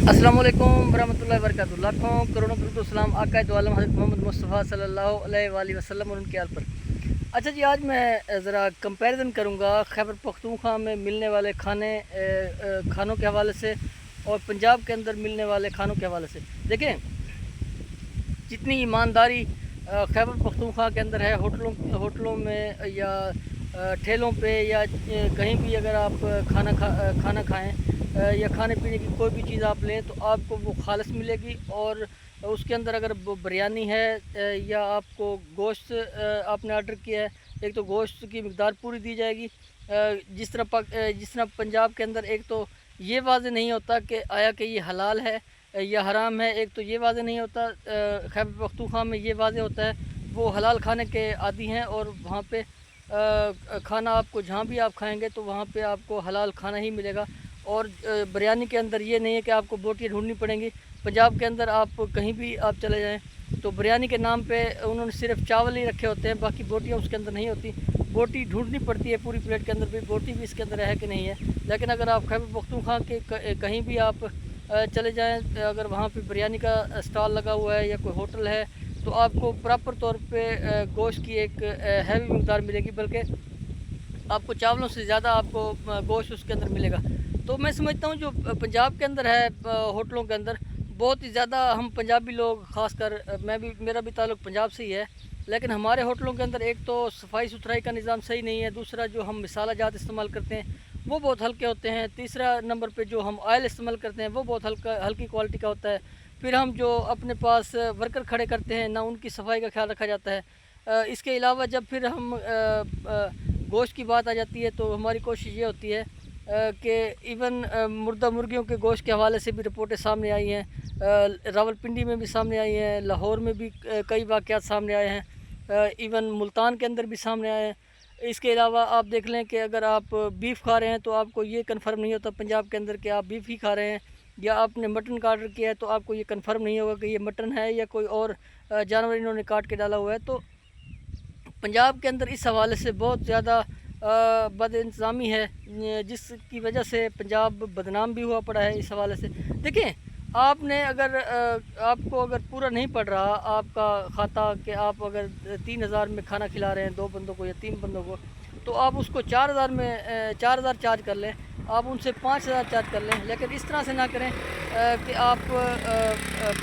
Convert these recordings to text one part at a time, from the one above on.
अस्सलाम वालेकुम वरहमतुल्लाहि वबरकातुहू। लाखों करोड़ों सलाम आका दो आलम हज़रत मोहम्मद मुस्तफ़ा सल्लल्लाहु अलैहि वसल्लम और उनके आल पर। अच्छा जी, आज मैं ज़रा कंपैरिजन करूँगा खैबर पख्तूनख्वा में मिलने वाले खानों के हवाले से और पंजाब के अंदर मिलने वाले खानों के हवाले से। देखें, जितनी ईमानदारी खैबर पख्तूनख्वा के अंदर है, होटलों में या ठेलों पे या कहीं भी अगर आप खाना खाएं या खाने पीने की कोई भी चीज़ आप लें तो आपको वो खालिस मिलेगी। और उसके अंदर अगर बिरयानी है या आपको गोश्त आपने आर्डर किया है, एक तो गोश्त की मिक़दार पूरी दी जाएगी। जिस तरह पंजाब के अंदर एक तो ये वाज़े नहीं होता कि आया कि ये हलाल है या हराम है, एक तो ये वाज़े नहीं होता। खैबर पख्तूनख्वा में ये वाज़े होता है, वो हलाल खाने के आदी हैं और वहाँ पे खाना आपको जहाँ भी आप खाएंगे तो वहाँ पे आपको हलाल खाना ही मिलेगा। और बिरयानी के अंदर ये नहीं है कि आपको बोटियाँ ढूंढनी पड़ेंगी। पंजाब के अंदर आप कहीं भी आप चले जाएं तो बिरयानी के नाम पे उन्होंने सिर्फ चावल ही रखे होते हैं, बाकी बोटियाँ उसके अंदर नहीं होती। बोटी ढूंढनी पड़ती है पूरी प्लेट के अंदर भी, बोटी भी इसके अंदर है कि नहीं है। लेकिन अगर आप खैबर पख्तूनख्वा के कहीं भी आप चले जाएँ, अगर वहाँ पर बिरयानी का स्टॉल लगा हुआ है या कोई होटल है तो आपको प्रॉपर तौर पे गोश्त की एक हैवी मिक़दार मिलेगी, बल्कि आपको चावलों से ज़्यादा आपको गोश्त उसके अंदर मिलेगा। तो मैं समझता हूँ जो पंजाब के अंदर है होटलों के अंदर बहुत ही ज़्यादा हम पंजाबी लोग, ख़ासकर मेरा भी ताल्लुक़ पंजाब से ही है, लेकिन हमारे होटलों के अंदर एक तो सफाई सुथराई का निज़ाम सही नहीं है, दूसरा जो हम मसाला जात इस्तेमाल करते हैं वो बहुत हल्के होते हैं, तीसरा नंबर पे जो हम ऑयल इस्तेमाल करते हैं वो बहुत हल्की क्वालिटी का होता है। फिर हम जो अपने पास वर्कर खड़े करते हैं ना उनकी सफाई का ख्याल रखा जाता है। इसके अलावा जब फिर हम गोश्त की बात आ जाती है तो हमारी कोशिश ये होती है कि इवन मुर्दा मुर्गियों के गोश्त के हवाले से भी रिपोर्टें सामने आई हैं। रावलपिंडी में भी सामने आई हैं, लाहौर में भी कई वाक़यात सामने आए हैं, इवन मुल्तान के अंदर भी सामने आए हैं। इसके अलावा आप देख लें कि अगर आप बीफ खा रहे हैं तो आपको ये कन्फर्म नहीं होता पंजाब के अंदर कि आप बीफ ही खा रहे हैं, या आपने मटन का आर्डर किया है तो आपको ये कन्फर्म नहीं होगा कि ये मटन है या कोई और जानवर इन्होंने काट के डाला हुआ है। तो पंजाब के अंदर इस हवाले से बहुत ज़्यादा बदइंतज़ामी है, जिसकी वजह से पंजाब बदनाम भी हुआ पड़ा है इस हवाले से। देखिए, आपने अगर आपको अगर पूरा नहीं पड़ रहा आपका खाता कि आप अगर 3000 में खाना खिला रहे हैं 2 बंदों को या 3 बंदों को, तो आप उसको 4000 में 4000 चार्ज कर लें, आप उनसे 5000 चार्ज कर लें। लेकिन इस तरह से ना करें कि आप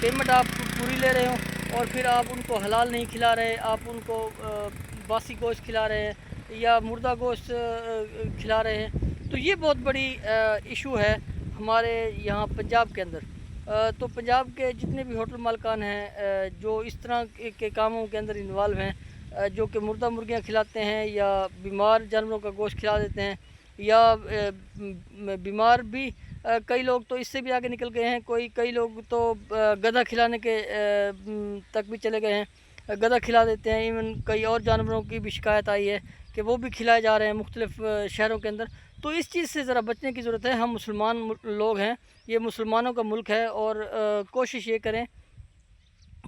पेमेंट आप पूरी ले रहे हो और फिर आप उनको हलाल नहीं खिला रहे, आप उनको बासी गोश्त खिला रहे हैं या मुर्दा गोश्त खिला रहे हैं। तो ये बहुत बड़ी इशू है हमारे यहाँ पंजाब के अंदर। तो पंजाब के जितने भी होटल मालकान हैं जो इस तरह के कामों के अंदर इन्वॉल्व हैं, जो कि मुर्दा मुर्गियाँ खिलाते हैं या बीमार जानवरों का गोश्त खिला देते हैं, या बीमार भी कई लोग तो इससे भी आगे निकल गए हैं, कई लोग तो गधा खिलाने के तक भी चले गए हैं, गधा खिला देते हैं। इवन कई और जानवरों की भी शिकायत आई है कि वो भी खिलाए जा रहे हैं मुख्तलिफ़ शहरों के अंदर। तो इस चीज़ से ज़रा बचने की ज़रूरत है। हम मुसलमान लोग हैं, ये मुसलमानों का मुल्क है, और कोशिश ये करें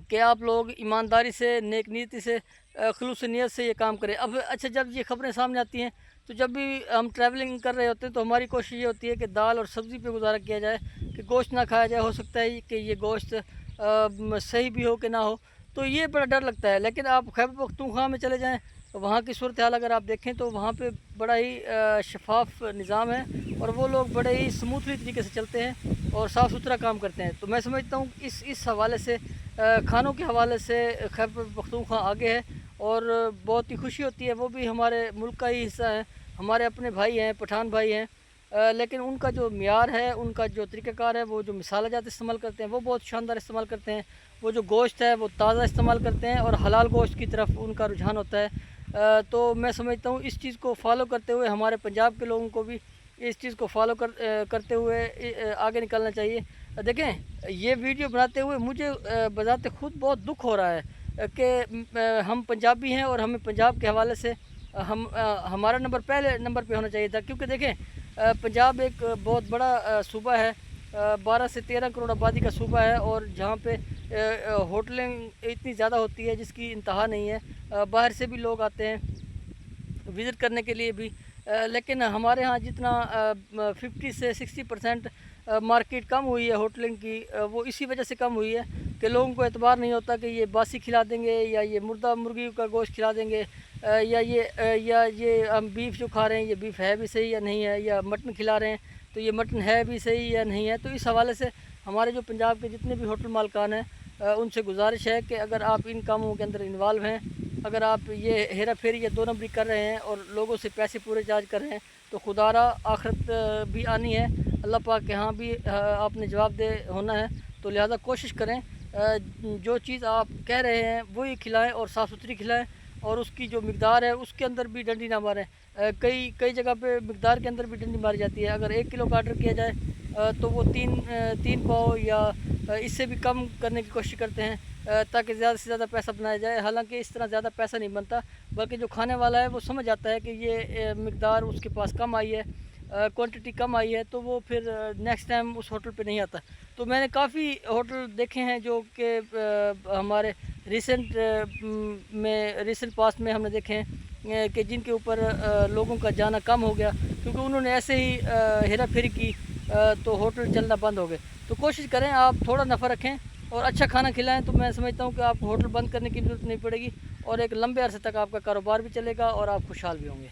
कि आप लोग ईमानदारी से, नेक नीयती से, खलूस नीयत से ये काम करें। अब अच्छा, जब ये ख़बरें सामने आती हैं तो जब भी हम ट्रैवलिंग कर रहे होते हैं तो हमारी कोशिश ये होती है कि दाल और सब्ज़ी पे गुजारा किया जाए, कि गोश्त ना खाया जाए। हो सकता है कि ये गोश्त सही भी हो कि ना हो, तो ये बड़ा डर लगता है। लेकिन आप खैबर पख्तूनख्वा में चले जाएँ, वहाँ की सूरत हाल अगर आप देखें तो वहाँ पे बड़ा ही शफ़ाफ़ निज़ाम है और वो लोग बड़े ही स्मूथली तरीके से चलते हैं और साफ़ सुथरा काम करते हैं। तो मैं समझता हूँ इस हवाले से खानों के हवाले से खैबर पख्तूनख्वा आगे है और बहुत ही खुशी होती है। वो भी हमारे मुल्क का ही हिस्सा है, हमारे अपने भाई हैं, पठान भाई हैं, लेकिन उनका जो मियार है, उनका जो तरीक़ाकार है, वो जो मसाला जात इस्तेमाल करते हैं वो बहुत शानदार इस्तेमाल करते हैं। वो जो गोश्त है वो ताज़ा इस्तेमाल करते हैं और हलाल गोश्त की तरफ उनका रुझान होता है। तो मैं समझता हूँ इस चीज़ को फॉलो करते हुए हमारे पंजाब के लोगों को भी इस चीज़ को फॉलो करते हुए आगे निकलना चाहिए। देखें, ये वीडियो बनाते हुए मुझे बज़ाते ख़ुद बहुत दुख हो रहा है कि हम पंजाबी हैं और हमें पंजाब के हवाले से हमारा नंबर पहले नंबर पे होना चाहिए था। क्योंकि देखें, पंजाब एक बहुत बड़ा सूबा है, 12 से 13 करोड़ आबादी का सूबा है, और जहाँ पे होटलें इतनी ज़्यादा होती है जिसकी इंतहा नहीं है। बाहर से भी लोग आते हैं विज़िट करने के लिए भी, लेकिन हमारे यहाँ जितना 50 से 60% مارکیٹ کم ہوئی ہے ہوٹلنگ کی، وہ اسی وجہ سے کم ہوئی ہے کہ لوگوں کو اعتبار نہیں ہوتا کہ یہ باسی کھلا دیں گے یا یہ مردہ مرغی کا گوشت کھلا دیں گے، یا یہ ہم بیف جو کھا رہے ہیں یہ بیف ہے بھی صحیح یا نہیں ہے، یا مٹن کھلا رہے ہیں تو یہ مٹن ہے بھی صحیح یا نہیں ہے۔ تو اس حوالے سے ہمارے جو پنجاب کے جتنے بھی ہوٹل مالکان ہیں ان سے گزارش ہے کہ اگر آپ ان کاموں کے اندر انوالو ہیں، اگر آپ یہ ہیرا پھیری یا دو نمبری کر رہے ہیں اور لوگوں سے پیسے پورے چارج کر رہے ہیں تو خدا را آخرت بھی آنی ہے، اللہ پاک کے ہاں بھی آپ نے جواب دہ ہونا ہے۔ تو لہذا کوشش کریں جو چیز آپ کہہ رہے ہیں وہی کھلائیں اور صاف ستھری کھلائیں، اور اس کی جو مقدار ہے اس کے اندر بھی ڈنڈی نہ ماریں۔ کئی جگہ پہ مقدار کے اندر بھی ڈنڈی ماری جاتی ہے، اگر 1 کلو کا آرڈر کیا جائے تو وہ تین پاؤ یا اس سے بھی کم کرنے کی کوشش کرتے ہیں تاکہ زیادہ سے زیادہ پیسہ بنایا جائے، حالانکہ اس طرح زیادہ پیسہ نہیں بنتا، بلکہ جو کھانے والا ہے وہ سمجھ آتا ہے کہ یہ مقدار اس کے پاس کم آئی ہے، کوانٹٹی کم آئی ہے، تو وہ پھر نیکسٹ ٹائم اس ہوٹل پہ نہیں آتا۔ تو میں نے کافی ہوٹل دیکھے ہیں جو کہ ہمارے ریسنٹ پاسٹ میں ہم نے دیکھے ہیں کہ جن کے اوپر لوگوں کا جانا کم ہو گیا کیونکہ انہوں نے ایسے ہی ہیرا پھیری کی تو ہوٹل چلنا بند ہو گئے۔ تو کوشش کریں آپ تھوڑا نفع رکھیں اور اچھا کھانا کھلائیں، تو میں سمجھتا ہوں کہ آپ کو ہوٹل بند کرنے کی ضرورت نہیں پڑے گی اور ایک لمبے عرصے تک آپ کا کاروبار بھی چلے گا اور آپ خوشحال بھی ہوں گے۔